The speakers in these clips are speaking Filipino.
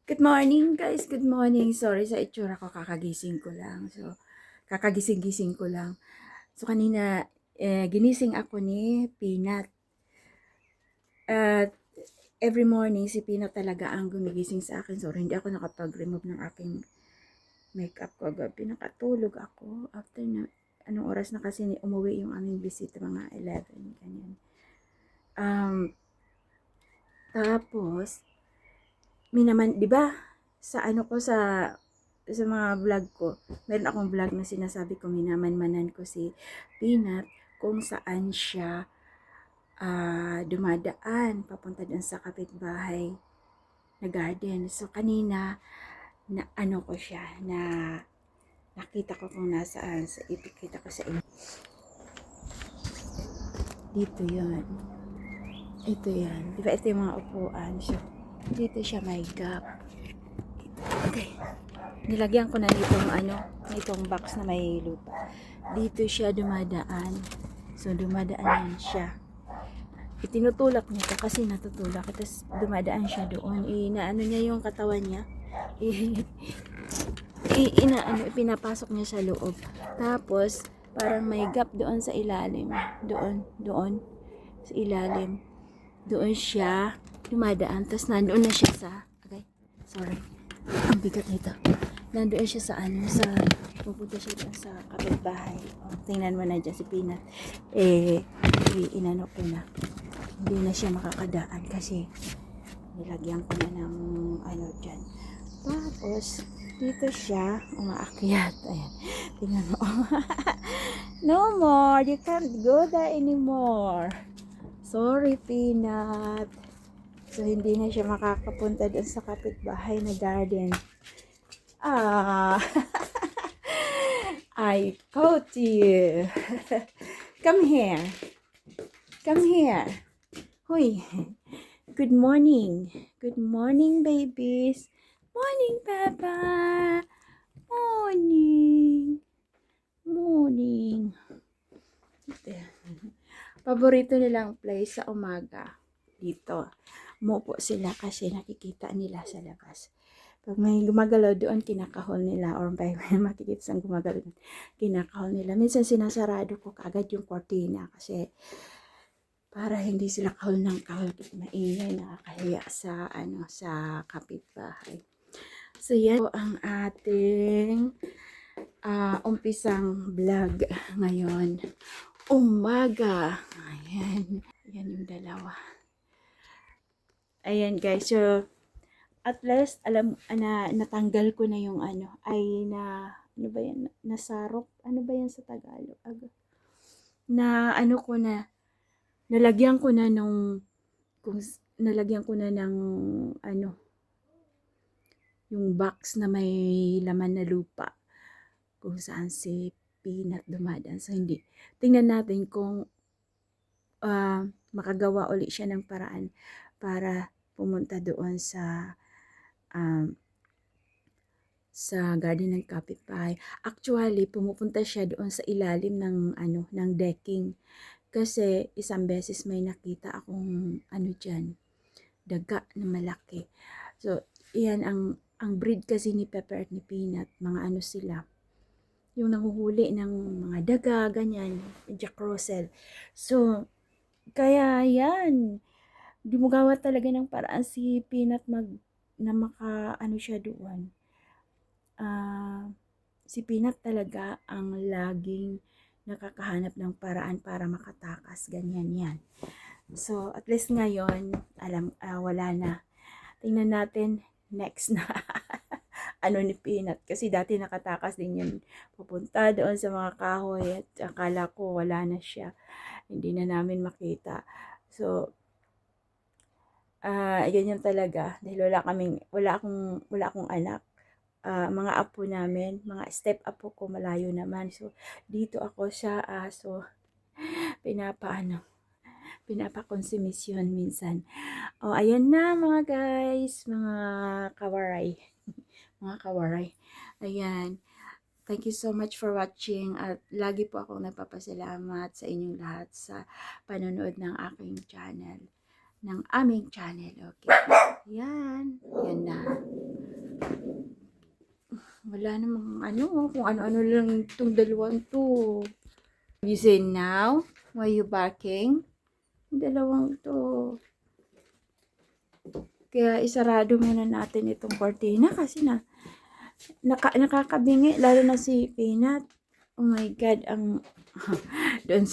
Good morning guys, good morning. Sorry sa itsura ko, kakagising ko lang. Kakagising-gising ko lang. So, kanina, ginising ako ni Peanut. At every morning, si Peanut talaga ang gumigising sa akin. So, hindi ako nakapag-remove ng aking makeup ko. Gabi, nakatulog ako. After na, anong oras na kasi umuwi yung aming bisita, mga 11, ganyan. Tapos, minaman, 'di ba? Sa ano ko sa mga vlog ko, meron akong vlog na sinasabi ko minamanmanan ko si Peanut kung saan siya dumadaan papunta dun sa kapitbahay na garden. So kanina na ano ko siya na nakita ko kung nasaan, sa ipikita ko sa inyo. Dito 'yon. Ito 'yan. 'Di ba ito yung mga upuan. So dito siya may gap. Okay. Nilagyan ko na nitong box na may lupa. Dito siya dumadaan. So, dumadaan yan siya. Itinutulak nito kasi natutulak. Tapos, dumadaan siya doon. Inaano niya yung katawan niya. Pinapasok niya sa loob. Tapos, parang may gap doon sa ilalim. Doon. Sa ilalim. Doon siya dumadaan. Tapos, nandoon na siya sa... Okay, sorry. Ang bigat nito. Nandoon siya pupunta siya doon sa kapitbahay. Tingnan mo na dyan si Peanut. Inano ko na. Hindi na siya makakadaan kasi nilagyan ko na ng dyan. Tapos, dito siya umaakyat. Ayan. Tingnan mo. No more. You can't go there anymore. Sorry, Peanut. So, hindi na siya makakapunta doon sa kapitbahay na garden. I caught you. Come here. Come here. Huy. Good morning. Good morning, babies. Morning, Papa. Morning. Morning. Paborito nilang place sa umaga. Dito. Umupo sila kasi nakikita nila sa labas. Pag may gumagalaw doon, kinakahol nila. Or may makikita sa gumagalaw doon, kinakahol nila. Minsan sinasarado ko kagad yung cortina kasi para hindi sila kahol ng kahol. Maingay, nakakahiya sa kapitbahay. So yan po ang ating umpisang vlog ngayon. Umaga. Ayan. Yan yung dalawa. Ayan guys. So, at least, natanggal ko na yung ano ba yan? Nasarop? Ano ba yan sa Tagalog? Nalagyan ko na ng yung box na may laman na lupa kung saan si Peanut dumadaan. So, hindi. Tingnan natin kung makagawa uli siya ng paraan para pumunta doon sa garden ng kapitbahay. Actually, pumupunta siya doon sa ilalim ng decking. Kasi isang beses may nakita akong diyan, daga na malaki. So, iyan ang breed kasi ni Pepper at ni Peanut, mga sila. Yung nanguhuli ng mga daga, ganyan, Jack Russell. So, kaya yan, gumagawa talaga ng paraan si Peanut na siya doon. Si Peanut talaga ang laging nakakahanap ng paraan para makatakas. Ganyan yan. So, at least ngayon, wala na. Tingnan natin next na ni Peanut. Kasi dati nakatakas din yun. Pupunta doon sa mga kahoy at akala ko wala na siya. Hindi na namin makita. So, ganyan talaga. Dahil wala akong anak. Mga apo namin, mga step apo ko malayo naman. So, dito ako sa aso. Pinapakonsumisyon minsan. Ayan na mga guys, mga kawaray. Mga kawaray. Ayan. Thank you so much for watching at lagi po akong nagpapasalamat sa inyong lahat sa panonood ng aking channel. Ng aming channel. Okay. Yan. Yan na. Wala namang ano, kung ano-ano lang itong dalawang to. You say now? Why you barking? Yung dalawang to. Kaya isarado muna natin itong cortina kasi nakakabingi. Lalo na si Peanut. Oh my God, doon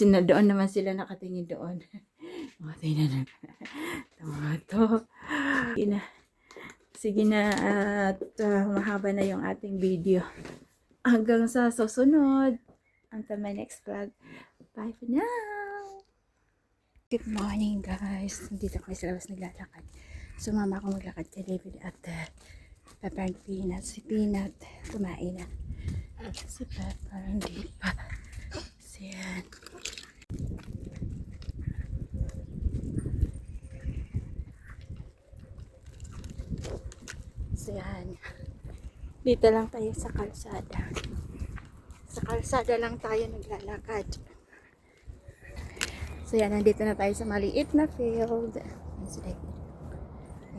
naman sila nakatingin doon. Mga tingnan na. Mga to. Sige na at mahaba na yung ating video. Hanggang sa susunod. Until my next vlog. Bye for now. Good morning guys. Dito kami sa labas naglalakad. Sumama ako maglakad kay David at Pepper and Peanut. Si Peanut kumain na. Si Pepper hindi pa. Siyan. Siyan. Dito lang tayo sa kalsada. Sa kalsada lang tayo naglalakad. So yan, nandito na tayo sa maliit na field.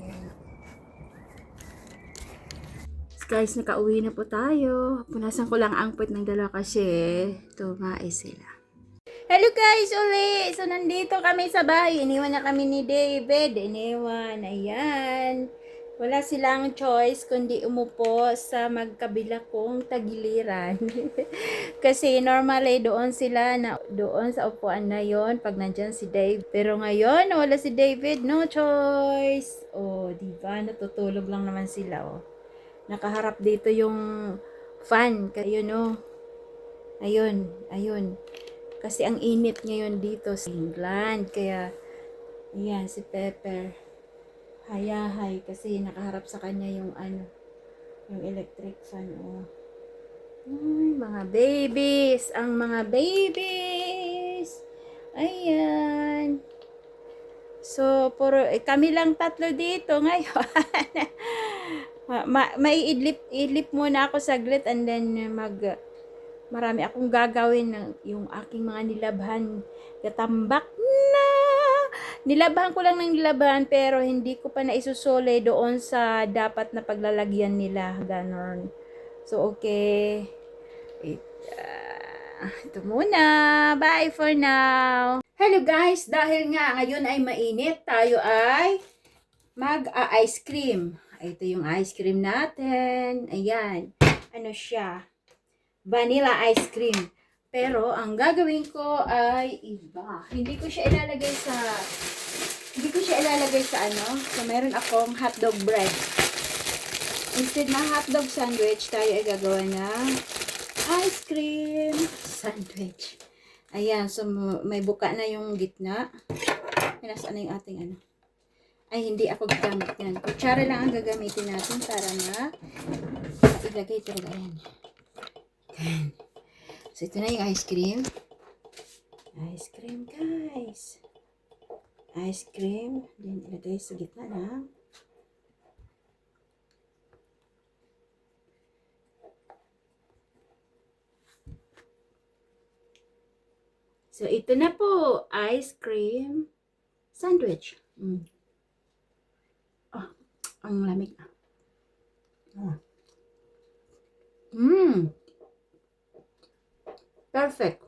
Ayan. Guys, nakauwi na po tayo. Punasan ko lang ang puwet ng dalawa kasi tumae sila. Hello guys, uli! So nandito kami sa bahay. Iniwan na kami ni David. Iniwan. Ayan. Wala silang choice kundi umupo sa magkabila kong tagiliran. Kasi normally doon sila doon sa upuan na yon pag nandyan si Dave. Pero ngayon wala si David, no choice. Oh, di ba? Natutulog lang naman sila, oh. Nakaharap dito yung fan, kayo no. Ayun, ayun. Kasi ang init ngayon dito sa England, kaya ayan si Pepper. Hayahay kasi nakaharap sa kanya yung yung electric fan, oh. Ay, mga babies, ang mga babies. Ayan. So, kami lang tatlo dito ngayon. Maiidlip muna ako saglit and then marami akong gagawin ng yung aking mga nilabhan. Katambak na. Nilabhan ko lang ng nilabhan pero hindi ko pa naisusole doon sa dapat na paglalagyan nila. Ganon. So, okay. Ito muna. Bye for now. Hello guys. Dahil nga ngayon ay mainit, tayo ay mag-ice cream. Ito yung ice cream natin. Ayan. Ano siya? Vanilla ice cream. Pero, ang gagawin ko ay iba. Hindi ko siya ilalagay sa So, meron akong hotdog bread. Instead na hotdog sandwich, tayo ay gagawa ng ice cream sandwich. Ayan. So, may buka na yung gitna. Nasaan na yung ating Ay, hindi ako gagamit yan. Kutsara lang ang gagamitin natin para na ilagay talaga yan. Ayan. So, ito na yung ice cream. Ice cream, guys. Ice cream. Then, ilagay sa gitna na. So, ito na po. Ice cream sandwich. Ang lamig na. Perfect.